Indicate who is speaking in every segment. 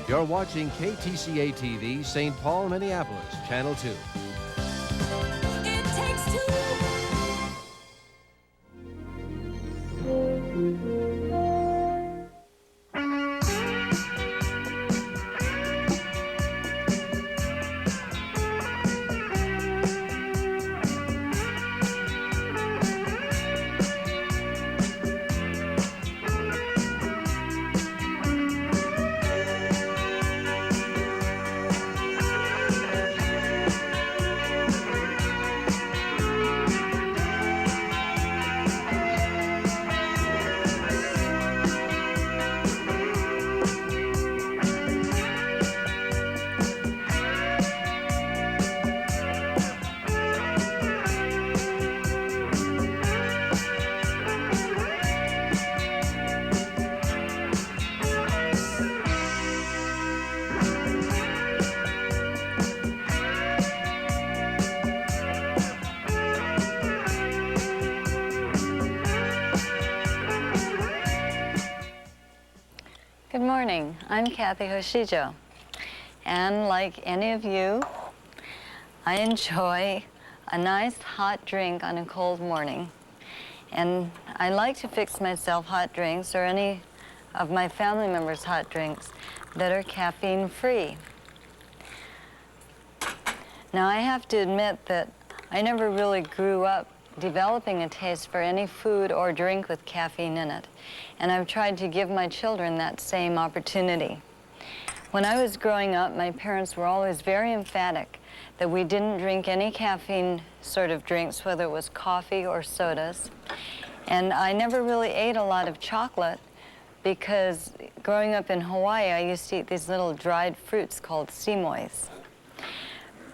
Speaker 1: You're watching KTCA TV, St. Paul, Minneapolis, Channel 2.
Speaker 2: It takes two.
Speaker 3: Good morning, I'm Kathy Hoshijo, and like any of you, I enjoy a nice hot drink on a cold morning. And I like to fix myself hot drinks, or any of my family members' hot drinks, that are caffeine-free. Now I have to admit that I never really grew up developing a taste for any food or drink with caffeine in it. And I've tried to give my children that same opportunity. When I was growing up, my parents were always very emphatic that we didn't drink any caffeine sort of drinks, whether it was coffee or sodas. And I never really ate a lot of chocolate because growing up in Hawaii, I used to eat these little dried fruits called simois.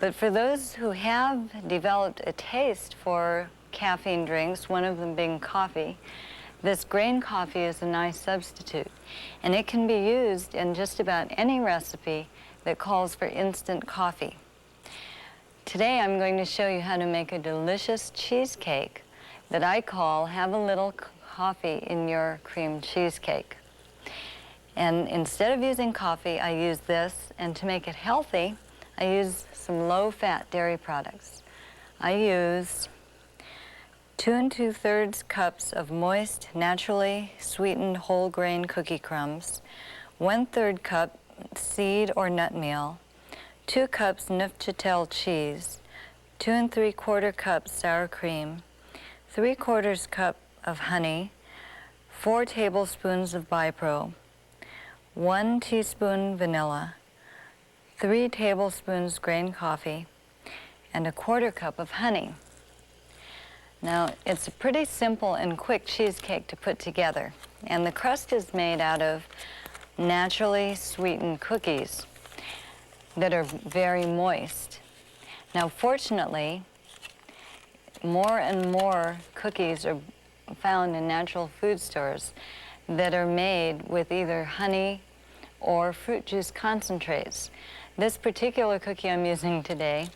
Speaker 3: But for those who have developed a taste for caffeine drinks, one of them being coffee, this grain coffee is a nice substitute. And it can be used in just about any recipe that calls for instant coffee. Today I'm going to show you how to make a delicious cheesecake that I call Have a Little Coffee in Your Cream Cheesecake. And instead of using coffee, I use this, and to make it healthy, I use some low-fat dairy products. I use 2 2/3 cups of moist, naturally sweetened whole grain cookie crumbs, 1/3 cup seed or nut meal, 2 cups Neufchâtel cheese, 2 3/4 cups sour cream, 3/4 cup of honey, 4 tablespoons of Bipro, 1 teaspoon vanilla, 3 tablespoons grain coffee, and 1/4 cup of honey. Now, it's a pretty simple and quick cheesecake to put together, and the crust is made out of naturally sweetened cookies that are very moist. Now, fortunately, more and more cookies are found in natural food stores that are made with either honey or fruit juice concentrates. This particular cookie I'm using today,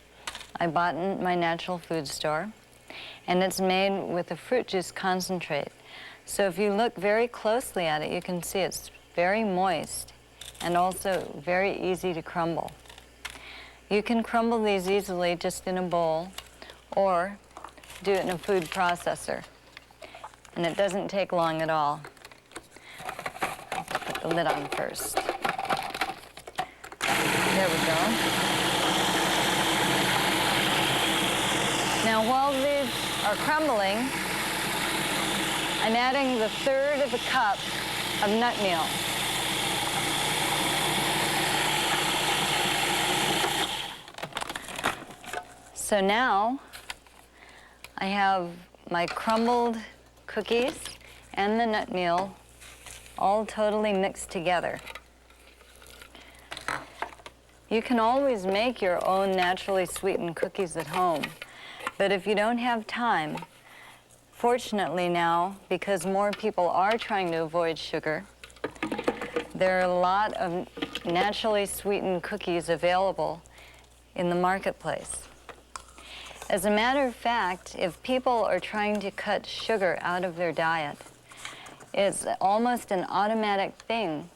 Speaker 3: I bought in my natural food store, and it's made with a fruit juice concentrate. So if you look very closely at it, you can see it's very moist and also very easy to crumble. You can crumble these easily just in a bowl or do it in a food processor, and it doesn't take long at all. I'll put the lid on first. There we go. Now, while these are crumbling, I'm adding the 1/3 of a cup of nut meal. So now I have my crumbled cookies and the nut meal all totally mixed together. You can always make your own naturally sweetened cookies at home. But if you don't have time, fortunately now, because more people are trying to avoid sugar, there are a lot of naturally sweetened cookies available in the marketplace. As a matter of fact, if people are trying to cut sugar out of their diet, it's almost an automatic thing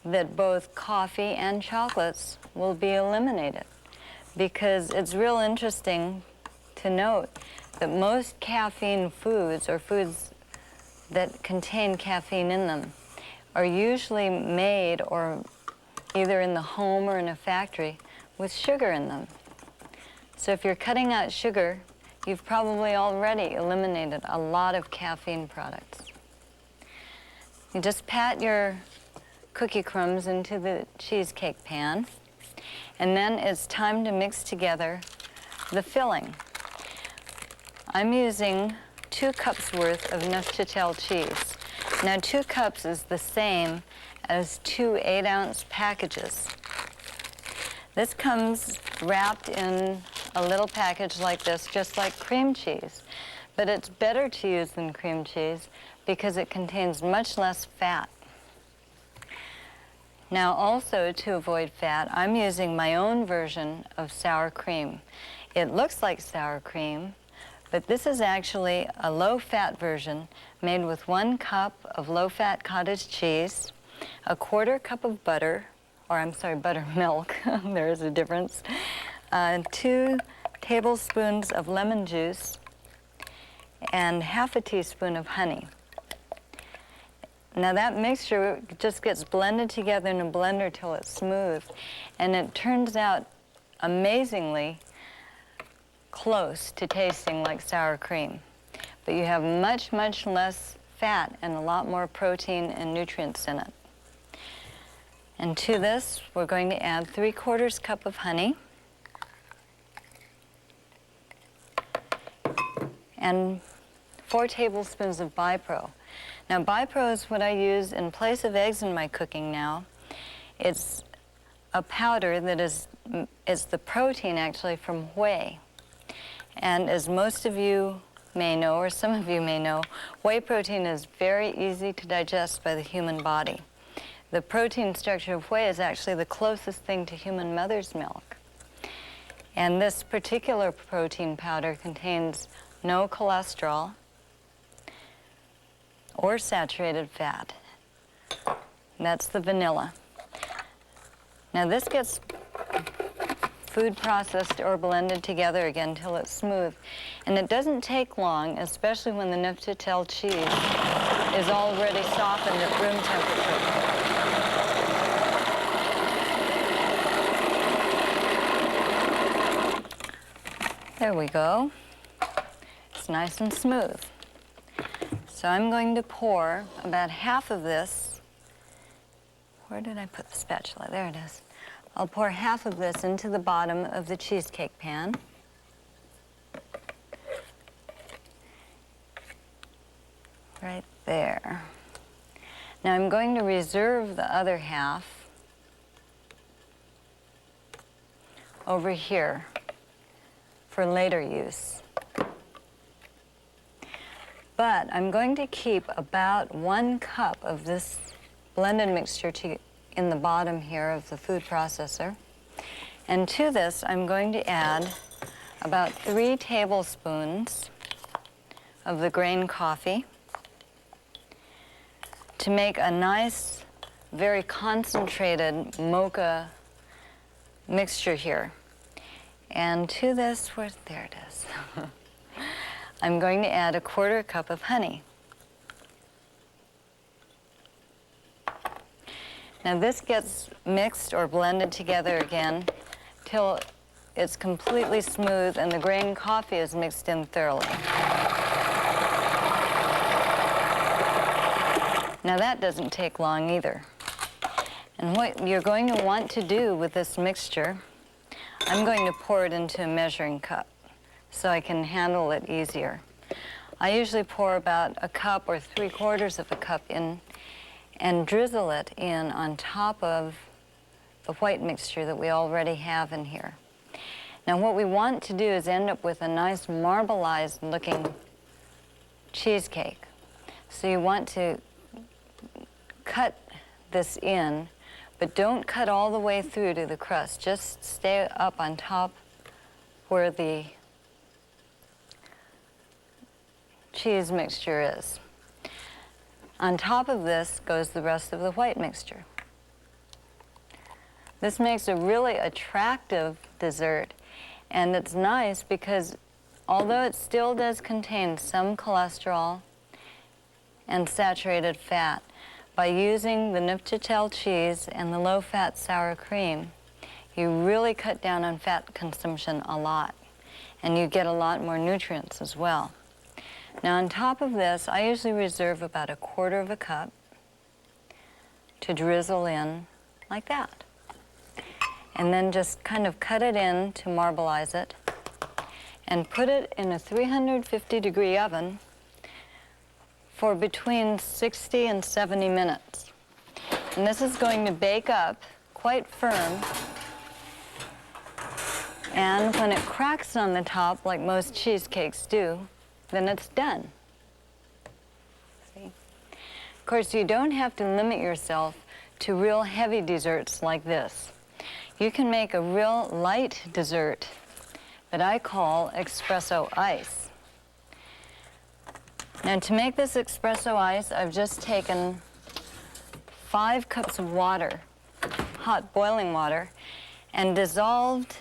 Speaker 3: that both coffee and chocolates will be eliminated, because it's real interesting to note that most caffeine foods, or foods that contain caffeine in them, are usually made or either in the home or in a factory with sugar in them. So if you're cutting out sugar, you've probably already eliminated a lot of caffeine products. You just pat your cookie crumbs into the cheesecake pan, and then it's time to mix together the filling. I'm using 2 cups worth of Neuchâtel cheese. Now 2 cups is the same as 2 8-ounce packages. This comes wrapped in a little package like this, just like cream cheese. But it's better to use than cream cheese because it contains much less fat. Now also, to avoid fat, I'm using my own version of sour cream. It looks like sour cream, but this is actually a low-fat version made with 1 cup of low-fat cottage cheese, a 1/4 cup of butter, or I'm sorry, buttermilk, there is a difference, 2 tablespoons of lemon juice, and 1/2 teaspoon of honey. Now that mixture just gets blended together in a blender till it's smooth, and it turns out amazingly close to tasting like sour cream. But you have much, much less fat and a lot more protein and nutrients in it. And to this, we're going to add 3/4 cup of honey and 4 tablespoons of Bipro. Now, Bipro is what I use in place of eggs in my cooking now. It's a powder that is the protein, actually, from whey. And as most of you may know, or some of you may know, whey protein is very easy to digest by the human body. The protein structure of whey is actually the closest thing to human mother's milk. And this particular protein powder contains no cholesterol or saturated fat. That's the vanilla. Now this gets food processed or blended together again till it's smooth. And it doesn't take long, especially when the Neuchâtel cheese is already softened at room temperature. There we go. It's nice and smooth. So I'm going to pour about 1/2 of this. Where did I put the spatula? There it is. I'll pour 1/2 of this into the bottom of the cheesecake pan. Right there. Now I'm going to reserve the other 1/2 over here for later use. But I'm going to keep about 1 cup of this blended mixture in the bottom here of the food processor. And to this, I'm going to add about 3 tablespoons of the grain coffee to make a nice, very concentrated mocha mixture here. And to this, there it is. I'm going to add 1/4 cup of honey. Now this gets mixed or blended together again till it's completely smooth and the grain coffee is mixed in thoroughly. Now that doesn't take long either. And what you're going to want to do with this mixture, I'm going to pour it into a measuring cup so I can handle it easier. I usually pour about 1 cup or 3/4 of a cup in and drizzle it in on top of the white mixture that we already have in here. Now what we want to do is end up with a nice marbleized looking cheesecake. So you want to cut this in, but don't cut all the way through to the crust. Just stay up on top where the cheese mixture is. On top of this goes the rest of the white mixture. This makes a really attractive dessert, and it's nice because although it still does contain some cholesterol and saturated fat, by using the Untitled cheese and the low-fat sour cream, you really cut down on fat consumption a lot, and you get a lot more nutrients as well. Now on top of this, I usually reserve about 1/4 cup to drizzle in like that. And then just kind of cut it in to marbleize it and put it in a 350-degree oven for between 60 and 70 minutes. And this is going to bake up quite firm. And when it cracks on the top, like most cheesecakes do, then it's done. See? Of course, you don't have to limit yourself to real heavy desserts like this. You can make a real light dessert that I call Espresso Ice. Now to make this Espresso Ice, I've just taken 5 cups of water, hot boiling water, and dissolved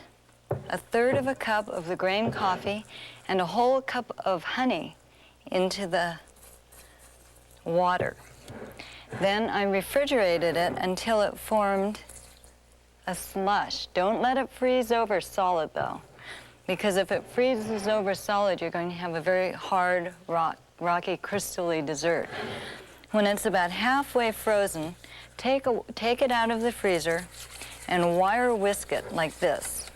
Speaker 3: 1/3 cup of the ground coffee and a whole cup of honey into the water. Then I refrigerated it until it formed a slush. Don't let it freeze over solid though, because if it freezes over solid, you're going to have a very hard, rocky, crystally dessert. When it's about halfway frozen, take it out of the freezer and wire whisk it like this,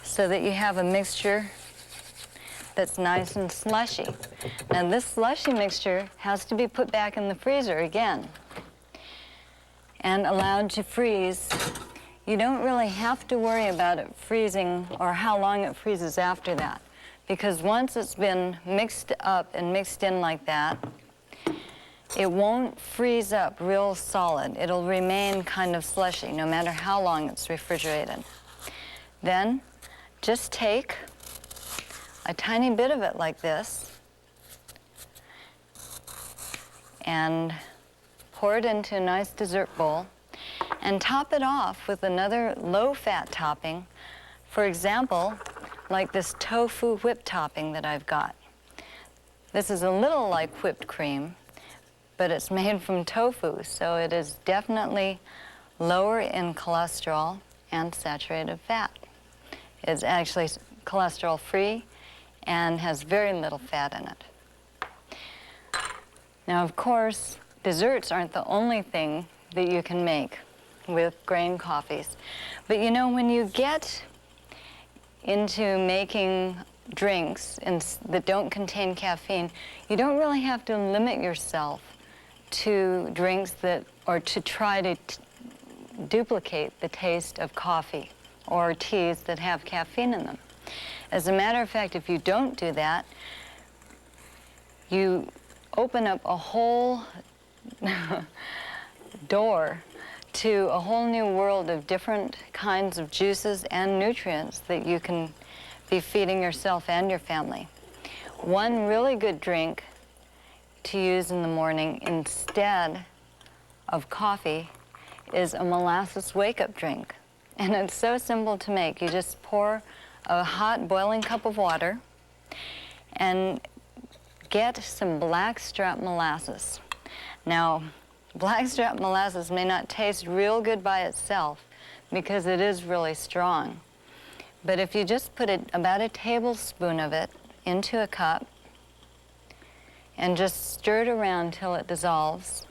Speaker 3: so that you have a mixture that's nice and slushy. Now this slushy mixture has to be put back in the freezer again and allowed to freeze. You don't really have to worry about it freezing or how long it freezes after that, because once it's been mixed up and mixed in like that, it won't freeze up real solid. It'll remain kind of slushy no matter how long it's refrigerated. Then just take a tiny bit of it like this and pour it into a nice dessert bowl and top it off with another low-fat topping. For example, like this tofu whipped topping that I've got. This is a little like whipped cream, but it's made from tofu, so it is definitely lower in cholesterol and saturated fat. It's actually cholesterol-free and has very little fat in it. Now, of course, desserts aren't the only thing that you can make with grain coffees. But you know, when you get into making drinks that don't contain caffeine, you don't really have to limit yourself to drinks or to try to duplicate the taste of coffee or teas that have caffeine in them. As a matter of fact, if you don't do that, you open up a whole door to a whole new world of different kinds of juices and nutrients that you can be feeding yourself and your family. One really good drink to use in the morning instead of coffee is a molasses wake-up drink. And it's so simple to make. You just pour a hot boiling cup of water and get some blackstrap molasses. Now, blackstrap molasses may not taste real good by itself because it is really strong. But if you just put about a tablespoon of it into a cup and just stir it around till it dissolves,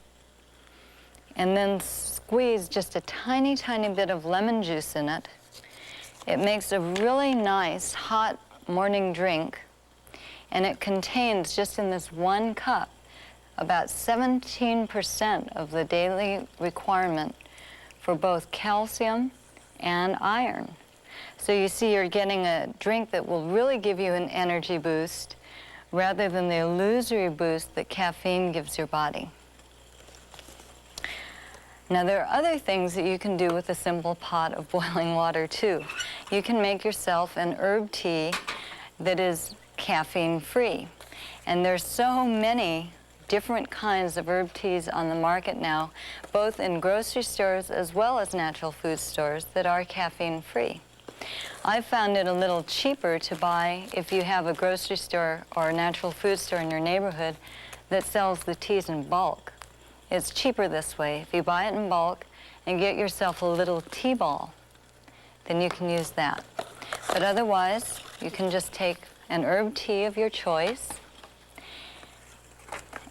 Speaker 3: and then squeeze just a tiny, tiny bit of lemon juice in it, it makes a really nice hot morning drink, and it contains, just in this one cup, about 17% of the daily requirement for both calcium and iron. So you see, you're getting a drink that will really give you an energy boost rather than the illusory boost that caffeine gives your body. Now, there are other things that you can do with a simple pot of boiling water, too. You can make yourself an herb tea that is caffeine-free. And there's so many different kinds of herb teas on the market now, both in grocery stores as well as natural food stores that are caffeine-free. I found it a little cheaper to buy if you have a grocery store or a natural food store in your neighborhood that sells the teas in bulk. It's cheaper this way. If you buy it in bulk and get yourself a little tea ball, then you can use that. But otherwise, you can just take an herb tea of your choice,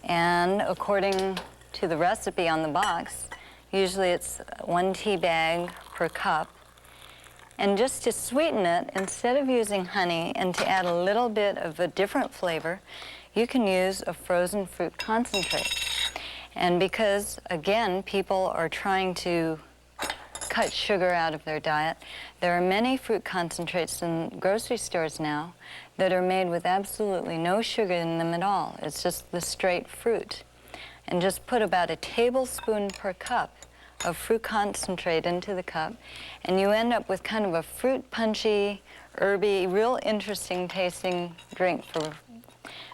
Speaker 3: and according to the recipe on the box, usually it's 1 tea bag per cup. And just to sweeten it, instead of using honey and to add a little bit of a different flavor, you can use a frozen fruit concentrate. And because, again, people are trying to cut sugar out of their diet, there are many fruit concentrates in grocery stores now that are made with absolutely no sugar in them at all. It's just the straight fruit. And just put about a tablespoon per cup of fruit concentrate into the cup, and you end up with kind of a fruit punchy, herby, real interesting tasting drink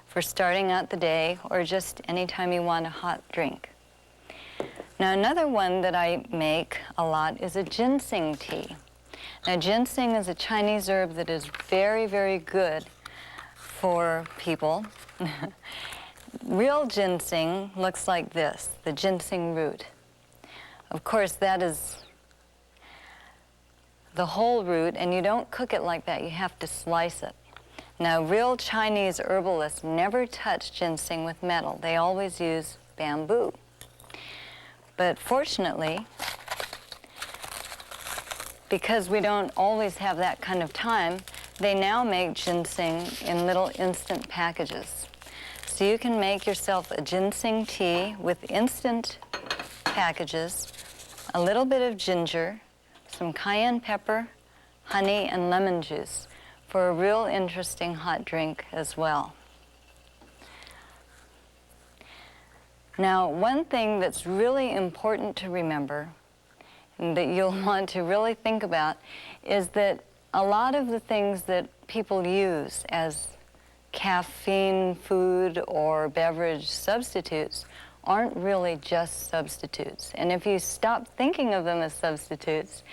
Speaker 3: for starting out the day or just anytime you want a hot drink. Now, another one that I make a lot is a ginseng tea. Now, ginseng is a Chinese herb that is very, very good for people. Real ginseng looks like this, the ginseng root. Of course, that is the whole root, and you don't cook it like that. You have to slice it. Now, real Chinese herbalists never touch ginseng with metal. They always use bamboo. But fortunately, because we don't always have that kind of time, they now make ginseng in little instant packages. So you can make yourself a ginseng tea with instant packages, a little bit of ginger, some cayenne pepper, honey, and lemon juice for a real interesting hot drink as well. Now, one thing that's really important to remember and that you'll want to really think about is that a lot of the things that people use as caffeine, food, or beverage substitutes aren't really just substitutes. And if you stop thinking of them as substitutes,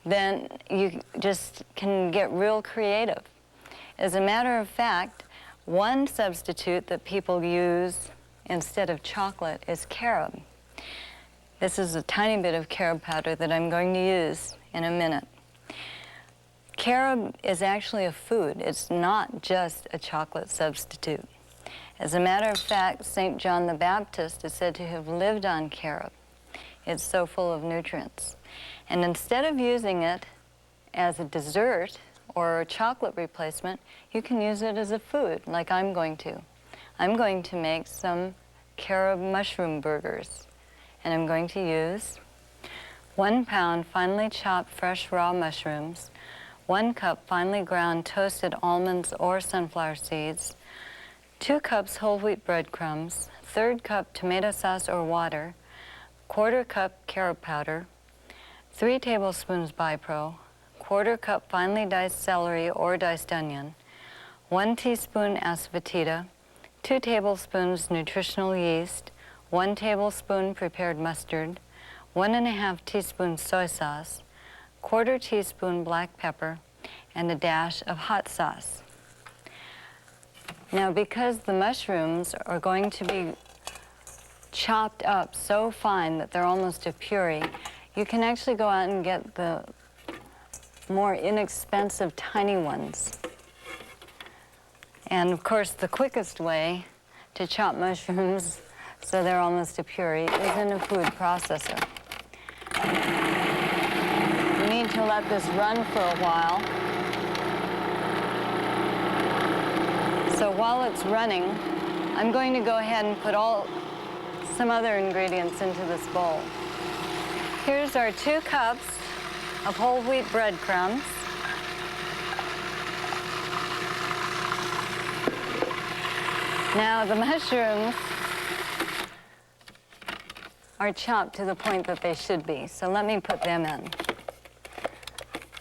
Speaker 3: then you just can get real creative. As a matter of fact, one substitute that people use instead of chocolate is carob. This is a tiny bit of carob powder that I'm going to use in a minute. Carob is actually a food. It's not just a chocolate substitute. As a matter of fact, St. John the Baptist is said to have lived on carob. It's so full of nutrients. And instead of using it as a dessert or a chocolate replacement, you can use it as a food, like I'm going to. I'm going to make some carob mushroom burgers. And I'm going to use 1 pound finely chopped fresh raw mushrooms, 1 cup finely ground toasted almonds or sunflower seeds, 2 cups whole wheat breadcrumbs, 1/3 cup tomato sauce or water, 1/4 cup carob powder, 3 tablespoons Bipro, 1/4 cup finely diced celery or diced onion, 1 teaspoon asafoetida, 2 tablespoons nutritional yeast, 1 tablespoon prepared mustard, 1½ teaspoon soy sauce, 1/4 teaspoon black pepper, and a dash of hot sauce. Now, because the mushrooms are going to be chopped up so fine that they're almost a puree, you can actually go out and get the more inexpensive tiny ones. And of course, the quickest way to chop mushrooms so they're almost a puree is in a food processor. You need to let this run for a while. So while it's running, I'm going to go ahead and put some other ingredients into this bowl. Here's our 2 cups of whole wheat breadcrumbs. Now, the mushrooms are chopped to the point that they should be, so let me put them in.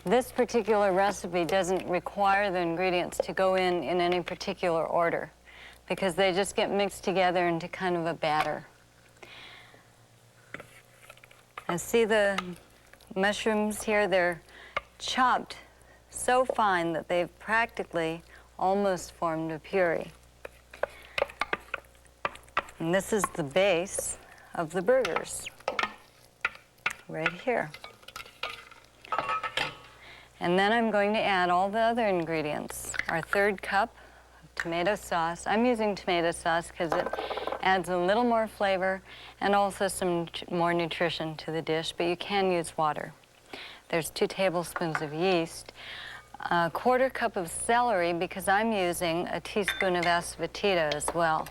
Speaker 3: This particular recipe doesn't require the ingredients to go in any particular order. because they just get mixed together into kind of a batter. And see the mushrooms here? They're chopped so fine that they've practically almost formed a puree. And this is the base of the burgers, right here. And then I'm going to add all the other ingredients. Our third cup of tomato sauce. I'm using tomato sauce because it adds a little more flavor and also some more nutrition to the dish, but you can use water. There's 2 tablespoons of yeast, a 1/4 cup of celery because I'm using a teaspoon of asafetida as well.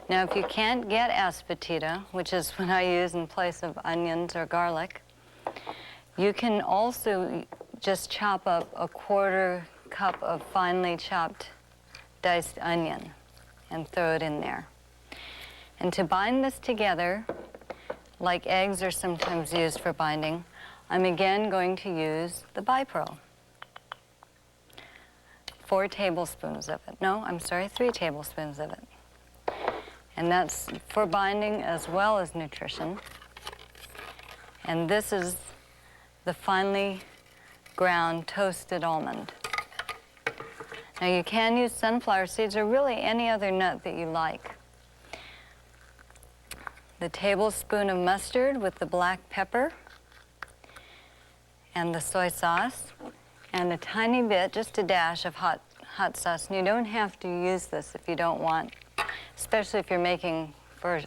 Speaker 3: Now, if you can't get asafetida, which is what I use in place of onions or garlic, you can also just chop up a 1/4 cup of finely chopped diced onion and throw it in there. And to bind this together, like eggs are sometimes used for binding, I'm again going to use the Bipro. 4 tablespoons of it. No, I'm sorry, 3 tablespoons of it. And that's for binding as well as nutrition. And this is the finely ground toasted almond. Now you can use sunflower seeds or really any other nut that you like. The tablespoon of mustard with the black pepper and the soy sauce, and a tiny bit, just a dash of hot sauce. And you don't have to use this if you don't want, especially if you're making for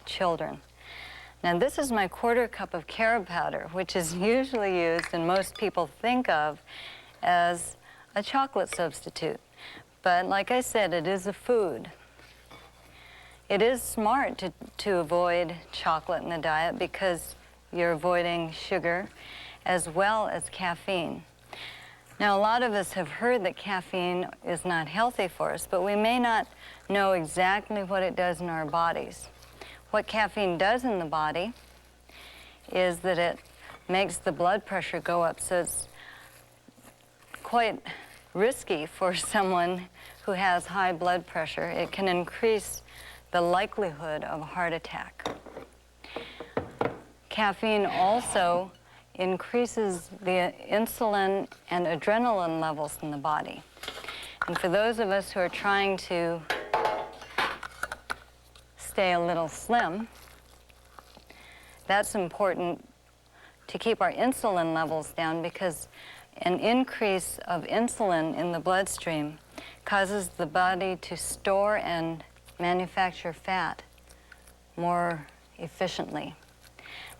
Speaker 3: children. Now this is my 1/4 cup of carob powder, which is usually used and most people think of as a chocolate substitute. But like I said, it is a food. It is smart to avoid chocolate in the diet because you're avoiding sugar as well as caffeine. Now, a lot of us have heard that caffeine is not healthy for us, but we may not know exactly what it does in our bodies. What caffeine does in the body is that it makes the blood pressure go up, so it's quite risky for someone who has high blood pressure. It can increase the likelihood of a heart attack. Caffeine also increases the insulin and adrenaline levels in the body. And for those of us who are trying to stay a little slim, that's important to keep our insulin levels down because an increase of insulin in the bloodstream causes the body to store and manufacture fat more efficiently.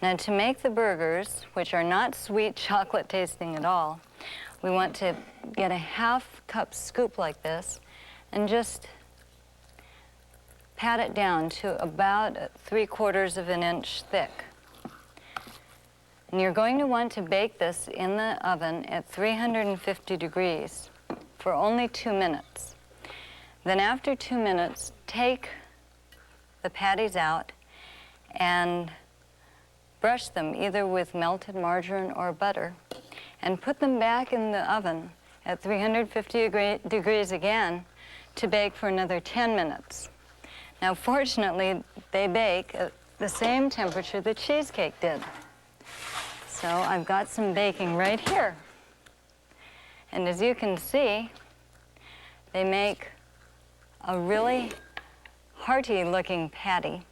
Speaker 3: Now, to make the burgers, which are not sweet chocolate tasting at all, we want to get a 1/2 cup scoop like this and just pat it down to about 3/4 of an inch thick. And you're going to want to bake this in the oven at 350 degrees for only 2 minutes. Then after 2 minutes, take the patties out and brush them either with melted margarine or butter and put them back in the oven at 350 degrees again to bake for another 10 minutes. Now, fortunately, they bake at the same temperature the cheesecake did. So I've got some baking right here. And as you can see, they make a really hearty looking patty,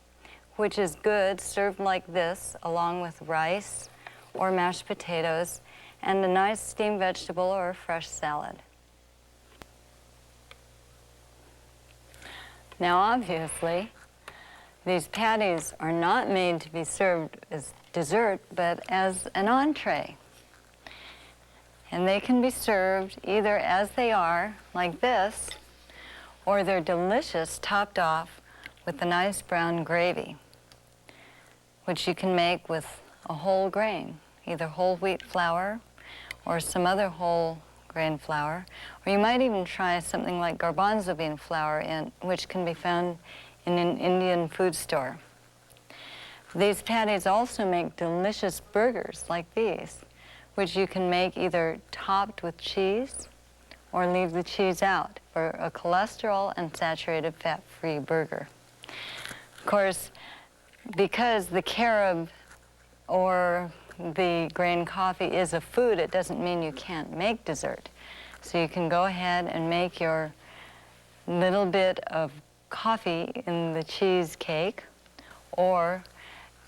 Speaker 3: which is good served like this along with rice or mashed potatoes and a nice steamed vegetable or a fresh salad. Now obviously, these patties are not made to be served as dessert, but as an entree. And they can be served either as they are, like this, or they're delicious topped off with a nice brown gravy, which you can make with a whole grain, either whole wheat flour or some other whole grain flour, or you might even try something like garbanzo bean flour, which can be found in an Indian food store. These patties also make delicious burgers like these, which you can make either topped with cheese or leave the cheese out for a cholesterol and saturated fat-free burger. Of course, because the carob or the grain coffee is a food, it doesn't mean you can't make dessert. So you can go ahead and make your little bit of coffee in the cheesecake, or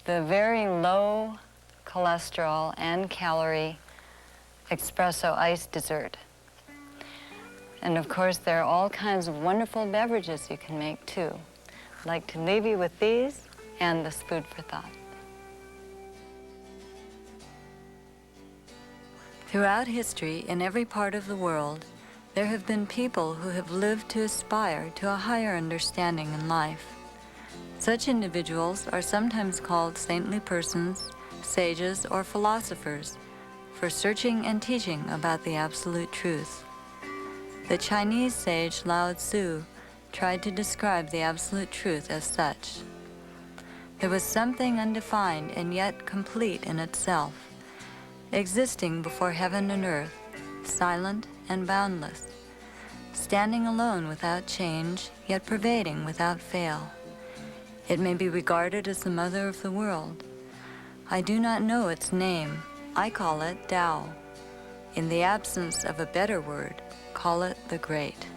Speaker 3: the very low cholesterol and calorie espresso ice dessert. And of course, there are all kinds of wonderful beverages you can make too. I'd like to leave you with these and this food for thought. Throughout history, in every part of the world, there have been people who have lived to aspire to a higher understanding in life. Such individuals are sometimes called saintly persons, sages, or philosophers, for searching and teaching about the absolute truth. The Chinese sage Lao Tzu tried to describe the absolute truth as such. There was something undefined and yet complete in itself, existing before heaven and earth, silent and boundless, standing alone without change, yet pervading without fail. It may be regarded as the mother of the world. I do not know its name. I call it Tao. In the absence of a better word, call it the Great.